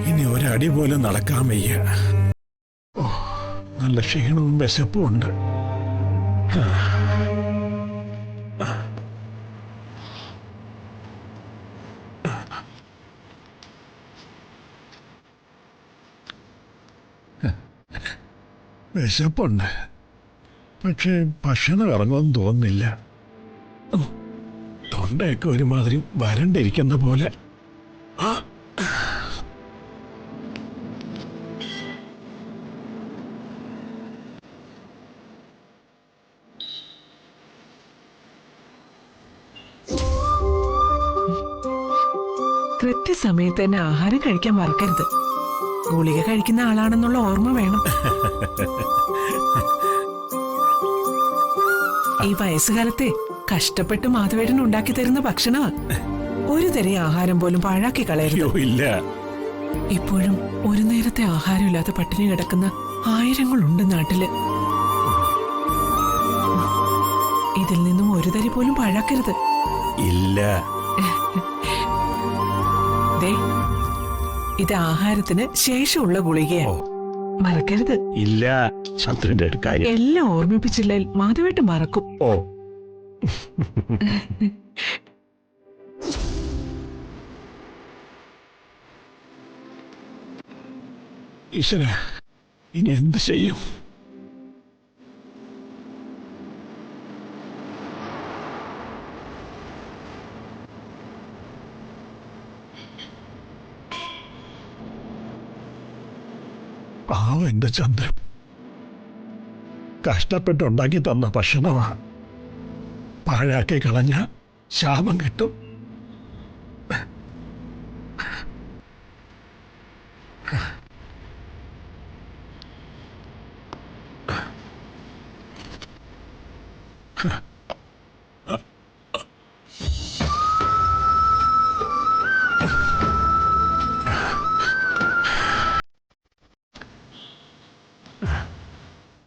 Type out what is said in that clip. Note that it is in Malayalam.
ഇനി ഒരടി പോലും നടക്കാൻ വയ്യ. ഓ, നല്ല ക്ഷീണവും വിശപ്പും ഉണ്ട്. വിശപ്പുണ്ട്, പക്ഷേ ഭക്ഷണം ഇറങ്ങുമെന്ന് തോന്നുന്നില്ല. തൊണ്ടയൊക്കെ ഒരുമാതിരി വരണ്ടിരിക്കുന്ന പോലെ. കൃത്യസമയത്ത് തന്നെ ആഹാരം കഴിക്കാൻ മറക്കരുത്. ഗുളിക കഴിക്കുന്ന ആളാണെന്നുള്ള ഓർമ്മ വേണം. ഈ വയസ്സുകാലത്തെ കഷ്ടപ്പെട്ട് മാധവേട്ടൻ ഉണ്ടാക്കി തരുന്ന ഭക്ഷണമാ. ഒരു തരം ആഹാരം പോലും പാഴാക്കി കളയരുത്. ഇല്ല, ഇപ്പോഴും ഒരു നേരത്തെ ആഹാരമില്ലാതെ പട്ടിണി കിടക്കുന്ന ആയിരങ്ങളുണ്ട് നാട്ടില്. ഇതിൽ നിന്നും ഒരു തരി പോലും പാഴാക്കരുത്. ഇല്ല. ഇത് ആഹാരത്തിന് ശേഷമുള്ള ഗുളികയാണ്, മറക്കരുത്. ഇല്ല, ചന്ദ്രന്റെ ഒരു കാര്യം എല്ലാം ഓർമ്മിപ്പിച്ചില്ലെങ്കിൽ മാധവേട്ടൻ മറക്കും. ഓ, ഈശ്വര, ഇനി എന്ത് ചെയ്യും? പാവം എന്റെ ചന്ദ്രൻ, കഷ്ടപ്പെട്ടുണ്ടാക്കി തന്ന ഭക്ഷണമാ. പാഴാക്കി കളഞ്ഞ ശാപം കിട്ടും. Huh.